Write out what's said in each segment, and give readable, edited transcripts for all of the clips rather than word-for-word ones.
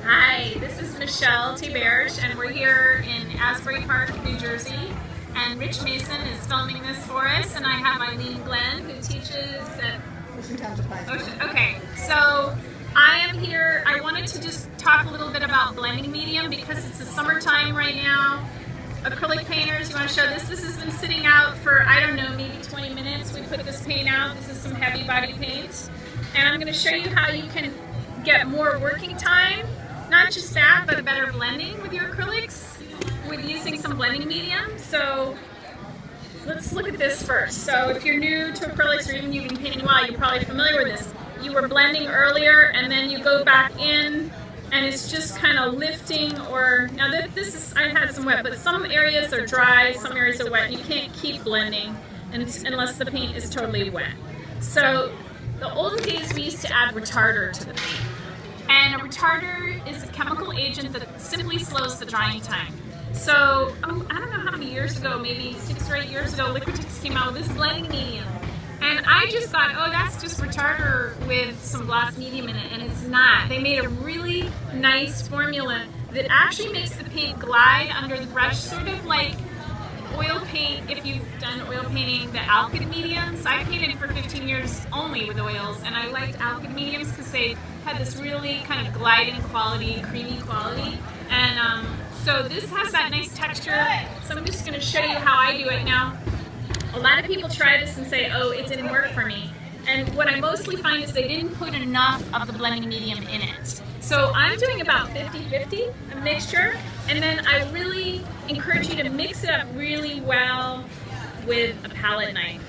Hi, this is Michelle Theberge, and we're here in Asbury Park, New Jersey. And Rich Mason is filming this for us, and I have Eileen Glenn, who teaches at Ocean Township High School. Okay, so I am here. I wanted to just talk a little bit about blending medium because it's the summertime right now. Acrylic painters, you want to show this? This has been sitting out for, I don't know, maybe 20 minutes. We put this paint out. This is some heavy body paint. And I'm going to show you how you can get more working time. Not just that, but better blending with your acrylics with using some blending medium. So let's look at this first. So if you're new to acrylics or even you've been painting a while, you're probably familiar with this. You were blending earlier and then you go back in and it's just kind of lifting, or now this is, I had some wet, but some areas are dry, some areas are wet. You can't keep blending unless the paint is totally wet. So the olden days we used to add retarder to the paint. And a retarder is a chemical agent that simply slows the drying time. So, I don't know how many years ago, maybe 6 or 8 years ago, Liquitex came out with this blending medium. And I just thought, oh, that's just retarder with some gloss medium in it, and it's not. They made a really nice formula that actually makes the paint glide under the brush, sort of like oil paint. If you've done oil painting, the alkyd mediums. I painted for 15 years only with oils, and I liked alkyd mediums because they had this really kind of gliding quality, creamy quality. And so this has that nice texture. So I'm just going to show you how I do it now. A lot of people try this and say, oh, it didn't work for me. And what I mostly find is they didn't put enough of the blending medium in it. So I'm doing about 50-50, a mixture, and then I really encourage you to mix it up really well with a palette knife,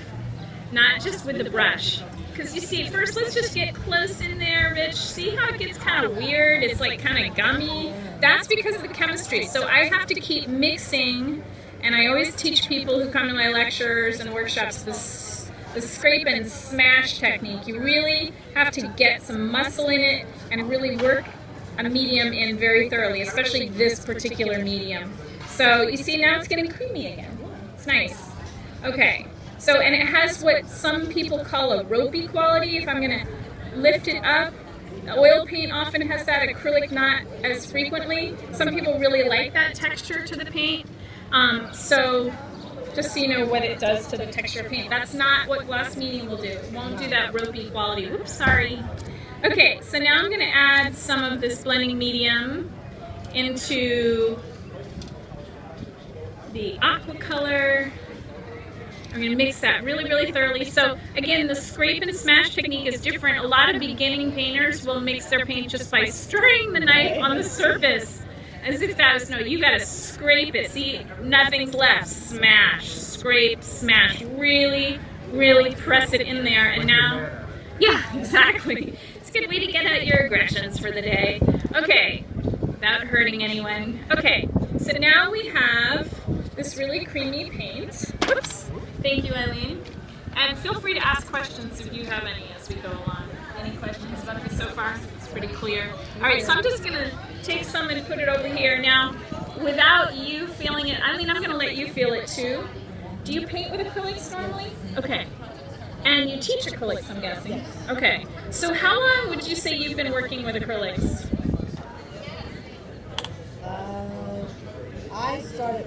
not just with the brush. Because you see, first let's just get close in there, Rich. See how it gets kind of weird? It's like kind of gummy. That's because of the chemistry. So I have to keep mixing, and I always teach people who come to my lectures and workshops the scrape and smash technique. You really have to get some muscle in it and really work a medium in very thoroughly, especially this particular medium. So you see now it's getting creamy again. It's nice. Okay, so and it has what some people call a ropey quality. If I'm going to lift it up, oil paint often has that, acrylic not as frequently. Some people really like that texture to the paint. So just so you know what it does to the texture of paint. That's not what gloss medium will do. It won't do that ropey quality. Whoops, sorry. Okay, so now I'm going to add some of this blending medium into the aqua color. I'm going to mix that really, really thoroughly. So again, the scrape and smash technique is different. A lot of beginning painters will mix their paint just by stirring the knife on the surface. As if that was, no, you got to scrape it. See, nothing's left. Smash, scrape, smash. Really, really press it in there. And now, yeah, exactly. It's a good way to get out your aggressions for the day. Okay, without hurting anyone. Okay, so now we have this really creamy paint. Whoops. Thank you, Eileen. And feel free to ask questions if you have any as we go along. Any questions about this so far? It's pretty clear. All right, so I'm just going to take some and put it over here. Now, without you feeling it, Eileen, I'm going to let you feel it too. Do you paint with acrylics normally? Okay. And you teach acrylics, I'm guessing? Yes. Okay. So how long would you say you've been working with acrylics? I started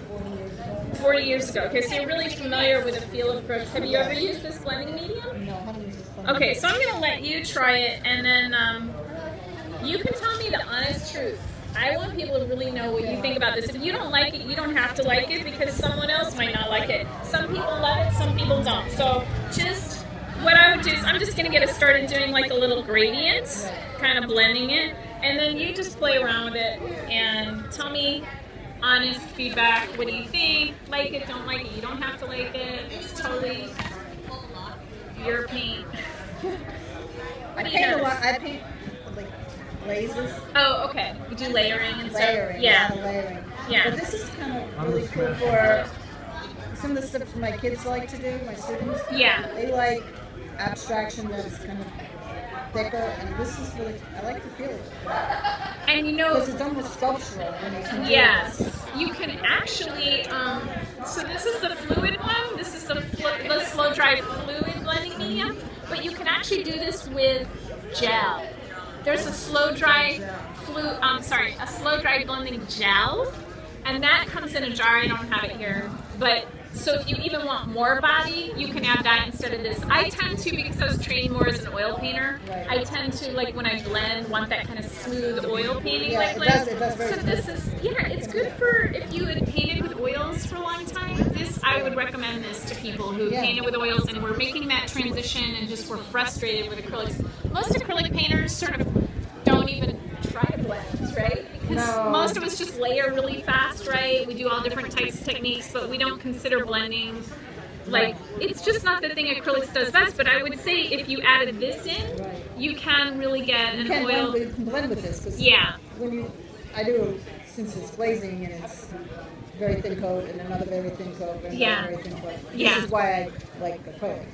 40 years ago. 40 years ago. Okay, so you're really familiar with the feel of acrylics. Have you ever used this blending medium? No, I haven't used this blending. Okay, so I'm going to let you try it, and then you can tell me the honest truth. I want people to really know what you think about this. If you don't like it, you don't have to like it because someone else might not like it. Some people love it, some people don't. So just what I would do is I'm just going to get it started doing like a little gradient, kind of blending it, and then you just play around with it and tell me honest feedback. What do you think? Like it, don't like it. You don't have to like it. It's totally your paint. I paint a lot. I paint like glazes. Oh, okay. You do layering and stuff. Layering, Yeah. a lot of layering. Yeah. But this is kind of really cool for some of the stuff my kids like to do, my students. Yeah. They like abstraction that's kind of thicker, and this is really, I like to feel it. And you know, Because it's almost sculptural when you can do yes, this. you can actually, so this is the fluid one, this is the slow dry fluid blending medium, but you can actually do this with gel. There's a slow dry fluid a slow dry blending gel, and that comes in a jar. I don't have it here, but so if you even want more body, you can add that instead of this. I tend to, because I was trained more as an oil painter, I tend to, like when I blend, want that kind of smooth oil painting like this. So this is, it's good for if you had painted with oils for a long time. This, I would recommend this to people who painted with oils and were making that transition and just were frustrated with acrylics. Most acrylic painters sort of don't even try to blend, right? Because most of us just layer really fast, right? We do all different types of techniques, but we don't consider blending. Like, it's just not the thing acrylics does best, but I would say if you added this in, you can really get an oil. You can blend with this. When I do, since it's glazing and it's very thin coat and another very thin coat and another very thin coat. This is why I like acrylic.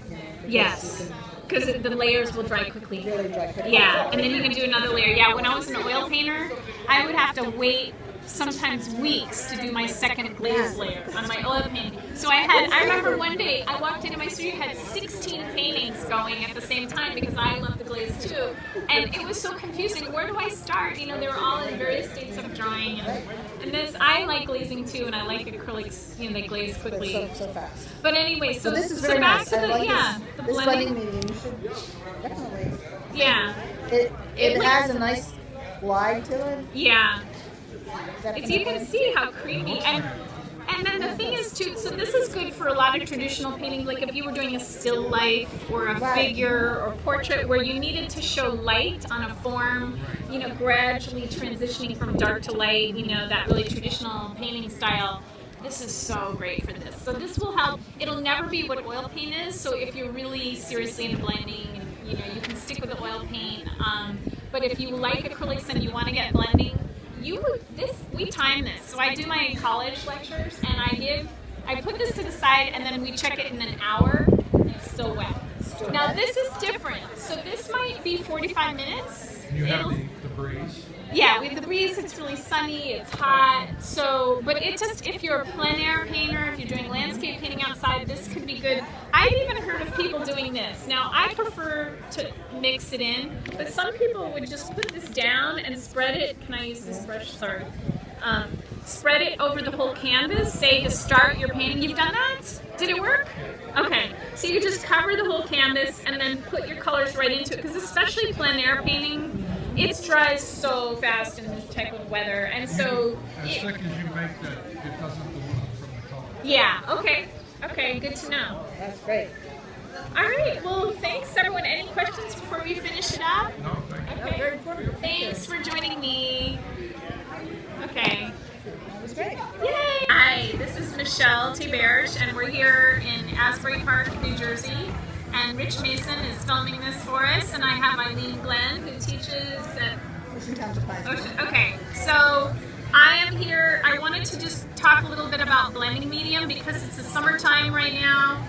Yes. Because the layers will dry quickly. Really dry quickly. Yeah, and then you can do another layer. Yeah, when I was an oil painter, I would have to wait sometimes weeks to do my second glaze layer on my oil painting. So I remember one day I walked into my studio, had 16 paintings going at the same time because I love the glaze too. And it was so confusing. Where do I start? You know, they were all in various states of drying. And this, I like glazing too, and I like acrylics, you know, they glaze quickly. So fast. But anyway, so this is very nice. To the, the blending medium. You should definitely. Yeah. It has a nice glide to it. Yeah. It's, you can see how creamy, and then the thing is too, so this is good for a lot of traditional painting, like if you were doing a still life or a figure or portrait where you needed to show light on a form, you know, gradually transitioning from dark to light, you know, that really traditional painting style. This is so great for this. So this will help. It'll never be what oil paint is, so if you're really seriously into blending, you know, you can stick with the oil paint, but if you like acrylics and you want to get blending, we time this. So I do my college lectures and I put this to the side and then we check it in an hour and it's still wet. Now this is different. So this might be 45 minutes. You have the breeze. Yeah, with the breeze, it's really sunny, it's hot. So, but it just, if you're a plein air painter, if you're doing landscape painting outside, this could be good. I've even heard of people doing this. Now, I prefer to mix it in, but some people would just put this down and spread it. Can I use this brush? Sorry. Spread it over the whole canvas, say to start your painting. You've done that? Did it work? Okay. So you just cover the whole canvas and then put your colors right into it, because especially plein air painting, it dries so fast in this type of weather, and so as thick as you make that, it doesn't dilute from the color. Yeah. Okay. Okay. Good to know. That's great. All right. Well, thanks everyone. Any questions before we finish it up? No, thank you. Okay. Very informative. Thanks for joining me. Okay. That was great. Yay! Hi. This is Michelle T. and we're here in Asbury Park, New Jersey. And Rich Mason is filming this for us, and I have Eileen Glenn, who teaches at Ocean. Okay, so I am here. I wanted to just talk a little bit about blending medium because it's the summertime right now.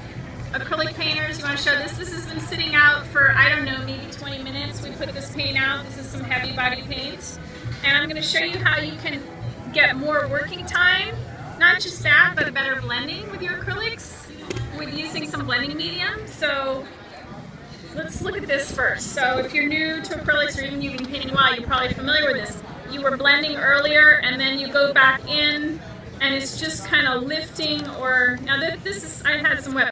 Acrylic painters, you want to show this? This has been sitting out for, I don't know, maybe 20 minutes. We put this paint out. This is some heavy body paint. And I'm going to show you how you can get more working time. Not just that, but better blending with your acrylics with using some blending medium. So let's look at this first. So if you're new to acrylics or even you've been painting a while, you're probably familiar with this. You were blending earlier and then you go back in and it's just kind of lifting, or now this is, I had some wet